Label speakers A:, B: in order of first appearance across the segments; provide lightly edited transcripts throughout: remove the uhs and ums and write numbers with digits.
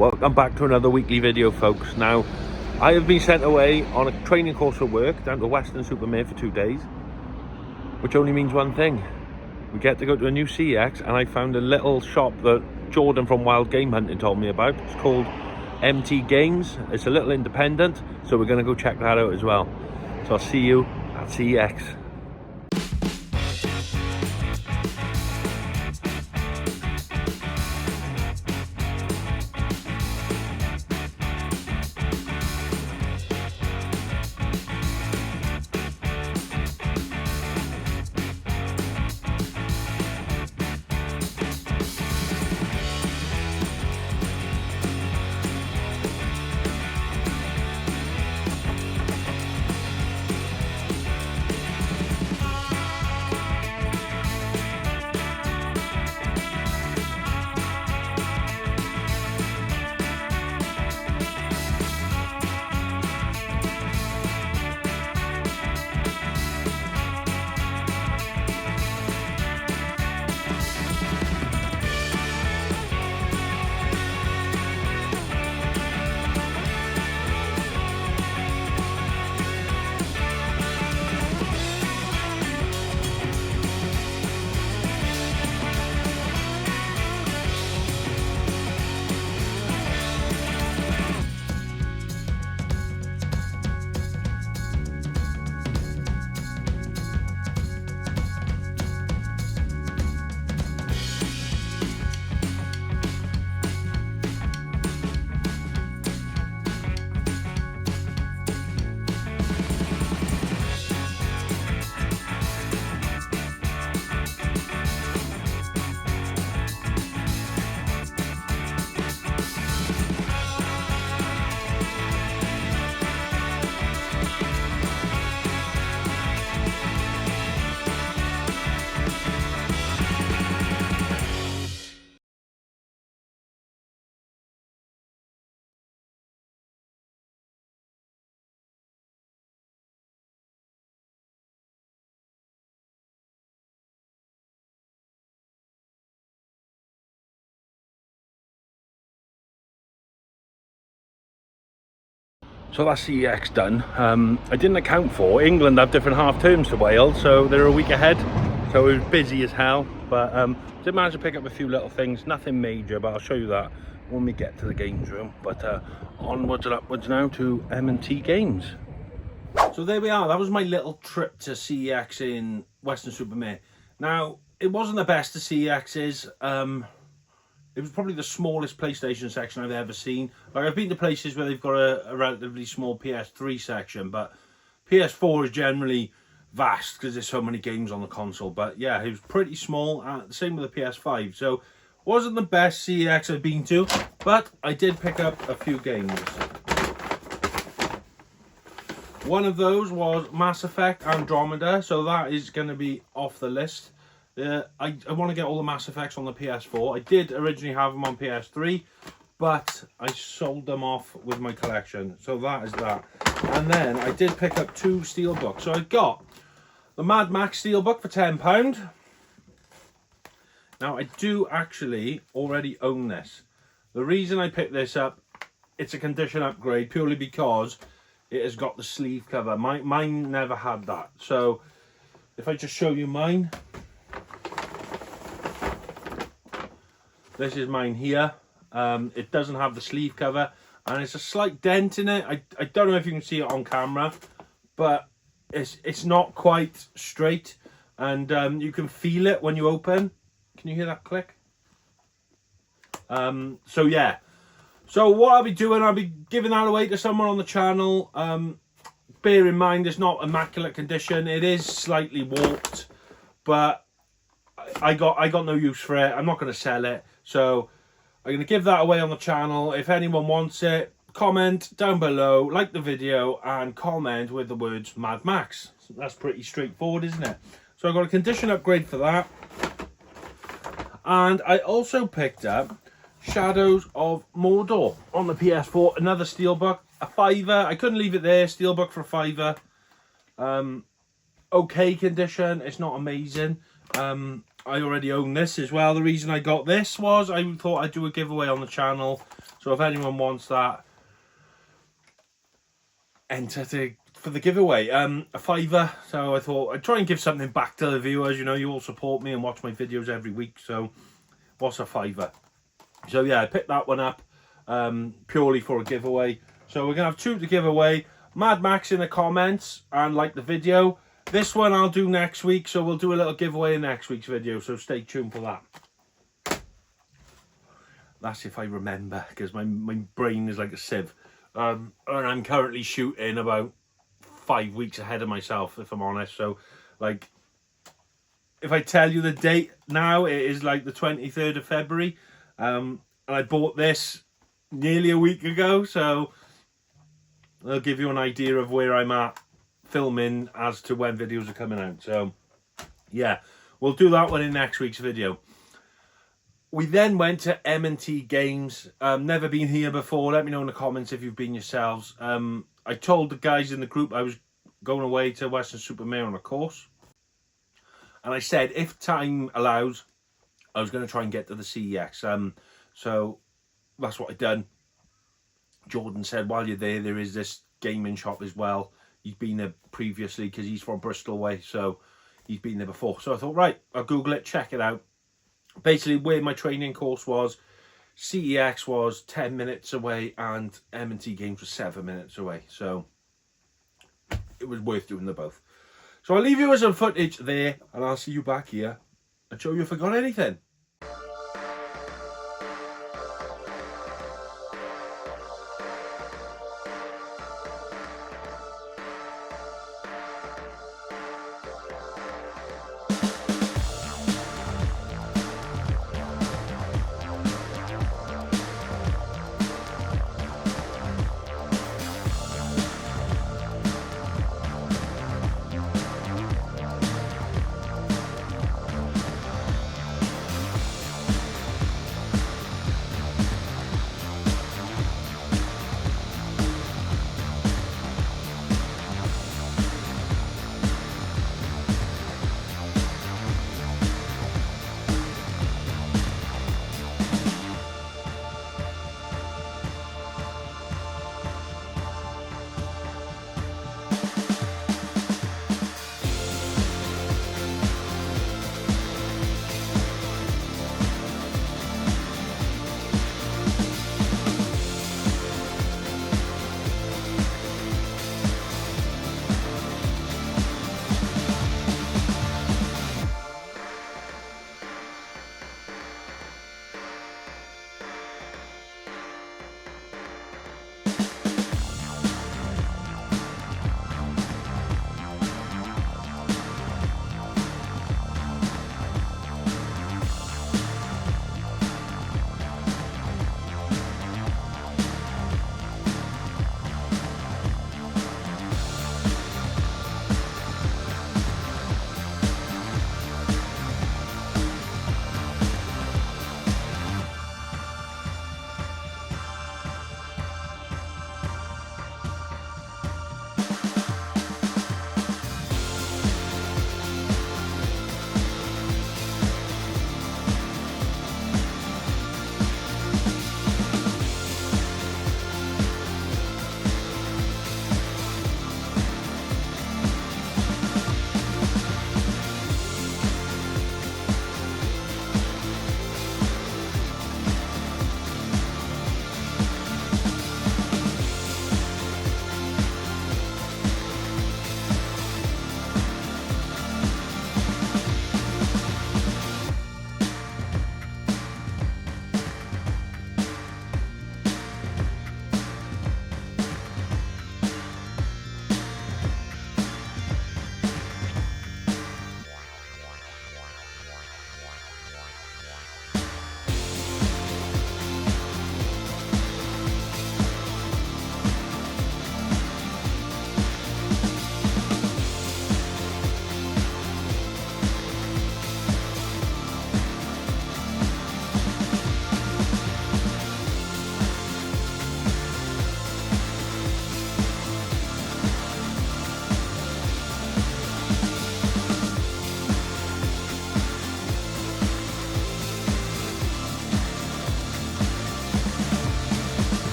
A: Welcome back to another weekly video, folks. Now, I have been sent away on a training course for work down to Western-super-Mare for 2 days, which only means one thing. We get to go to a new CX, and I found a little shop that Jordan from Wild Game Hunting told me about. It's called MT Games. It's a little independent, so we're going to go check that out as well. So I'll see you at CX. So that's CEX done. I didn't account for England have different half terms to Wales, so they're a week ahead. So it was busy as hell, but did manage to pick up a few little things, nothing major, but I'll show you that when we get to the games room. But onwards and upwards now to M&T Games. So there we are. That was my little trip to CEX in Western-super-Mare. Now, it wasn't the best of CEX's. It was probably the smallest PlayStation section I've ever seen. Like, I've been to places where they've got a relatively small PS3 section, but PS4 is generally vast because there's so many games on the console. But yeah, it was pretty small. The same with the PS5. So wasn't the best CEX I've been to, but I did pick up a few games. One of those was Mass Effect Andromeda, so that is going to be off the list. I want to get all the Mass Effects on the PS4. I did originally have them on PS3, but I sold them off with my collection. So that is that. And then I did pick up 2 steelbooks. So I got the Mad Max steelbook for £10. Now I do actually already own this. The reason I picked this up, it's a condition upgrade purely because it has got the sleeve cover. Mine never had that. So if I just show you mine. This is mine here. It doesn't have the sleeve cover, and it's a slight dent in it. I don't know if you can see it on camera, but it's not quite straight, and you can feel it when you open. Can you hear that click? So yeah. So what I'll be doing, I'll be giving that away to someone on the channel. Bear in mind, it's not immaculate condition. It is slightly warped, but I got no use for it. I'm not going to sell it. So I'm going to give that away on the channel. If anyone wants it, comment down below, like the video, and comment with the words Mad Max. So that's pretty straightforward, isn't it? So I got a condition upgrade for that. And I also picked up Shadows of Mordor on the PS4. Another steelbook, a £5. I couldn't leave it there. Steelbook for a £5. Okay condition. It's not amazing. I already own this as well. The reason I got this was I thought I'd do a giveaway on the channel So if anyone wants that, enter for the giveaway. A £5. So I thought I'd try and give something back to the viewers. You know, you all support me and watch my videos every week. So what's a £5? So yeah, I picked that one up purely for a giveaway. So we're gonna have 2 to give away. Mad Max in the comments and like the video. This one I'll do next week, so we'll do a little giveaway in next week's video, so stay tuned for that. That's if I remember, because my brain is like a sieve. And I'm currently shooting about 5 weeks ahead of myself, if I'm honest. So, like, if I tell you the date now, it is like the 23rd of February. And I bought this nearly a week ago, so I'll give you an idea of where I'm at filming as to when videos are coming out. So yeah, we'll do that one in next week's video. We then went to M&T Games. Never been here before. Let me know in the comments if you've been yourselves. I told the guys in the group I was going away to Weston-super-Mare on a course, and I said if time allows I was going to try and get to the CEX. So that's what I done. Jordan said, while you're there is this gaming shop as well. He's been there previously because he's from Bristol way, so he's been there before. So I thought, right, I'll Google it, check it out. Basically, where my training course was, CEX was 10 minutes away and M&T Games was 7 minutes away. So it was worth doing them both. So I'll leave you with some footage there, and I'll see you back here and show you if I got anything.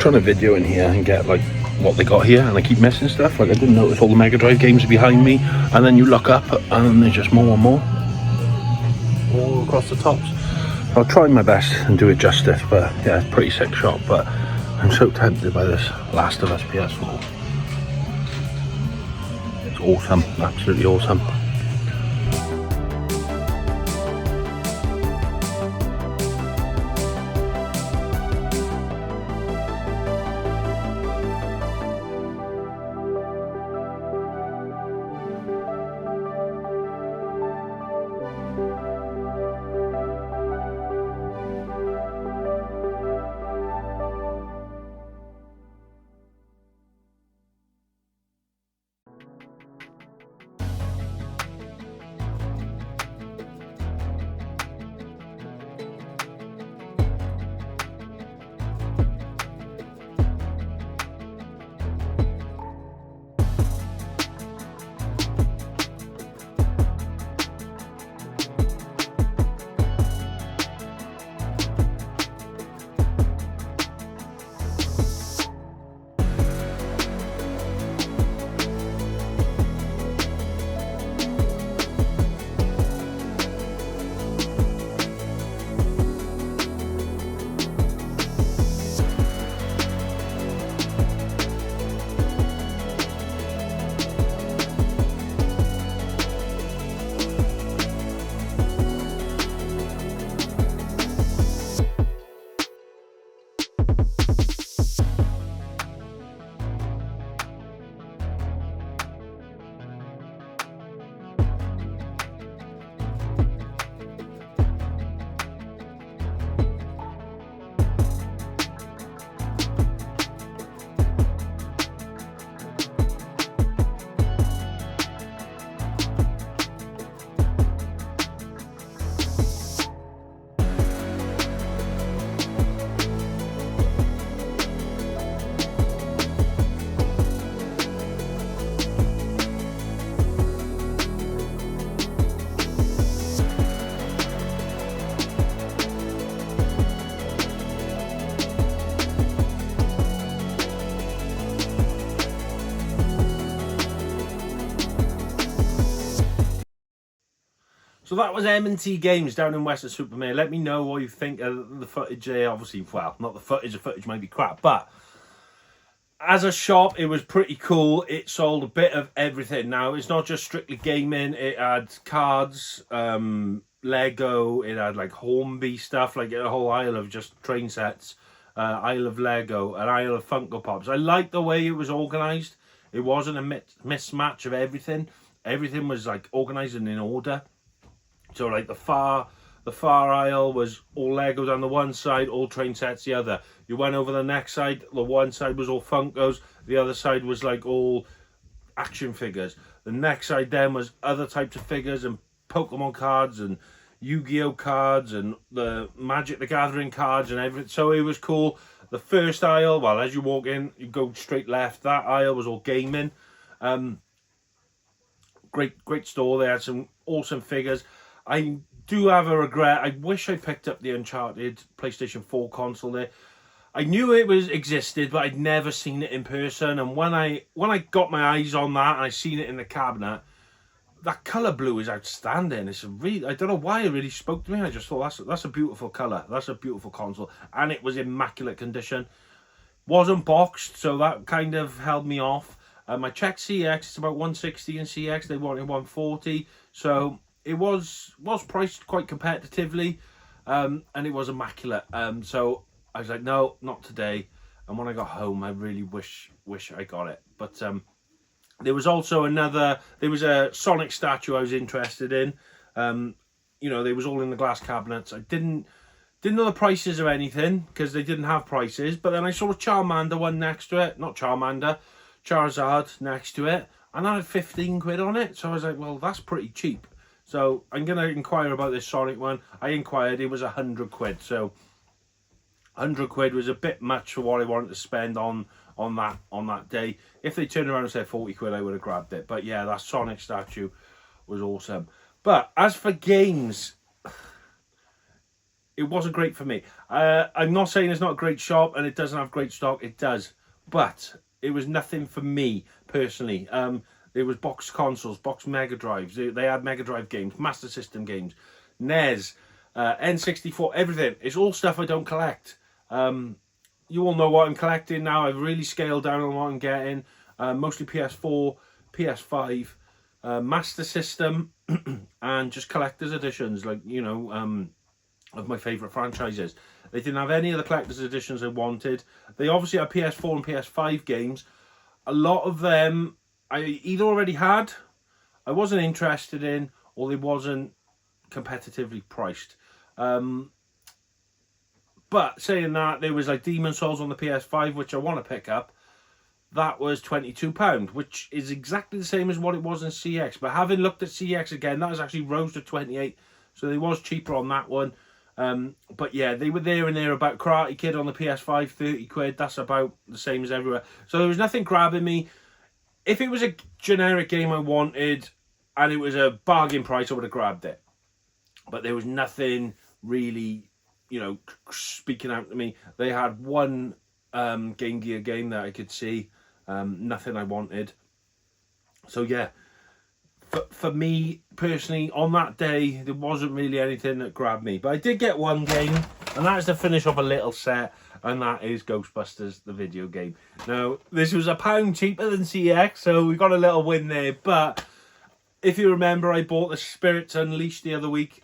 A: trying to video in here and get like what they got here, and I keep missing stuff. Like I didn't notice all the Mega Drive games are behind me, and then you look up and there's just more and more all across the tops. I'll try my best and do it justice, but yeah, it's a pretty sick shop. But I'm so tempted by this Last of Us PS4. It's awesome, absolutely awesome. So that was M&T Games down in Western Supermare. Let me know what you think of the footage there. Obviously, well, not the footage might be crap, but as a shop, it was pretty cool. It sold a bit of everything. Now, it's not just strictly gaming. It had cards, Lego, it had like Hornby stuff, like a whole aisle of just train sets, aisle of Lego, an aisle of Funko Pops. I liked the way it was organised. It wasn't a mismatch of everything. Everything was like organised and in order. So like the far aisle was all Lego down the one side, all train sets the other. You went over the next side, the one side was all Funkos, the other side was like all action figures. The next side then was other types of figures and Pokemon cards and Yu-Gi-Oh cards and the Magic the Gathering cards and everything. So it was cool. The first aisle, well, as you walk in, you go straight left. That aisle was all gaming. Great store. They had some awesome figures. I do have a regret. I wish I picked up the Uncharted PlayStation 4 console there. I knew it existed, but I'd never seen it in person. And when I got my eyes on that and I seen it in the cabinet, that colour blue is outstanding. It's a really, I don't know why it really spoke to me. I just thought that's a beautiful colour. That's a beautiful console. And it was immaculate condition. Wasn't boxed, so that kind of held me off. I checked CX, it's about 160 in CX. They wanted 140. So it was priced quite competitively, and it was immaculate. So I was like, no, not today. And when I got home, I really wish I got it. But there was also there was a Sonic statue I was interested in. You know, they was all in the glass cabinets. I didn't know the prices or anything because they didn't have prices. But then I saw a Charmander one next to it. Not Charmander, Charizard next to it. And that had 15 quid on it. So I was like, well, that's pretty cheap. So I'm going to inquire about this Sonic one. I inquired, it was 100 quid. So 100 quid was a bit much for what I wanted to spend on that day. If they turned around and said 40 quid, I would have grabbed it. But yeah, that Sonic statue was awesome. But as for games, it wasn't great for me. I'm not saying it's not a great shop and it doesn't have great stock. It does, but it was nothing for me personally. There was box consoles, box Mega Drives. They had Mega Drive games, Master System games, NES, N64, everything. It's all stuff I don't collect. You all know what I'm collecting now. I've really scaled down on what I'm getting. Mostly PS4, PS5, Master System, and just collector's editions, like, you know, of my favourite franchises. They didn't have any of the collector's editions I wanted. They obviously had PS4 and PS5 games. A lot of them I either already had, I wasn't interested in, or they wasn't competitively priced. But saying that, there was like Demon's Souls on the PS5, which I want to pick up. That was £22, which is exactly the same as what it was in CX. But having looked at CX again, that was actually rose to 28, so they was cheaper on that one. But yeah, they were there and there about. Karate Kid on the PS5, 30 quid. That's about the same as everywhere. So there was nothing grabbing me. If it was a generic game I wanted and it was a bargain price, I would have grabbed it. But there was nothing really, you know, speaking out to me. They had one Game Gear game that I could see. Nothing I wanted. So yeah, for me personally, on that day, there wasn't really anything that grabbed me. But I did get one game, and that is to finish off a little set, and that is Ghostbusters, the video game. Now, this was £1 cheaper than CX, so we got a little win there. But if you remember, I bought the Spirits Unleashed the other week,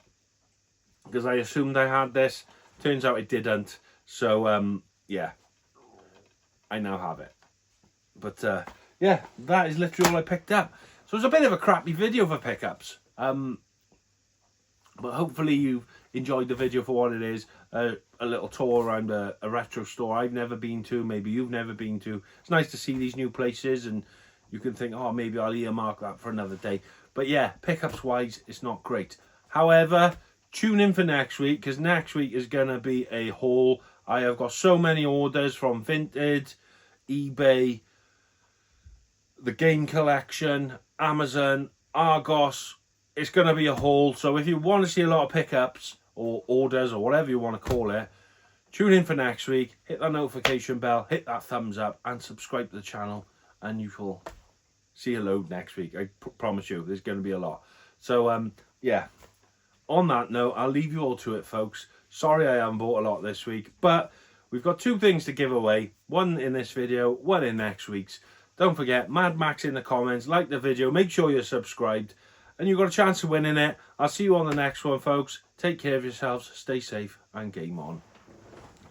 A: because I assumed I had this. Turns out I didn't. So, yeah, I now have it. But, yeah, that is literally all I picked up. So it's a bit of a crappy video for pickups. But hopefully you've enjoyed the video for what it is. A little tour around a retro store I've never been to. Maybe you've never been to. It's nice to see these new places, and you can think, oh, maybe I'll earmark that for another day. But yeah, pickups wise, it's not great. However, tune in for next week, because next week is going to be a haul. I have got so many orders from Vinted, eBay, the Game Collection, Amazon, Argos. It's going to be a haul. So if you want to see a lot of pickups or orders or whatever you want to call it, tune in for next week. Hit that notification bell, hit that thumbs up, and subscribe to the channel, and you will see a load next week. I promise you, there's going to be a lot. So yeah, on that note, I'll leave you all to it, folks. Sorry I haven't bought a lot this week, but we've got 2 things to give away. One in this video, one in next week's. Don't forget, Mad Max in the comments, like the video, make sure you're subscribed, and you've got a chance of winning it. I'll see you on the next one, folks. Take care of yourselves, stay safe, and game on.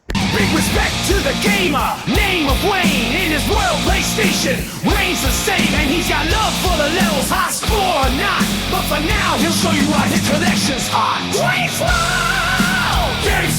B: Big respect to the gamer, name of Wayne. In his world, PlayStation reigns the same, and he's got love for the levels, high score or not. But for now, he'll show you why his collection's hot. Wayne's World! Game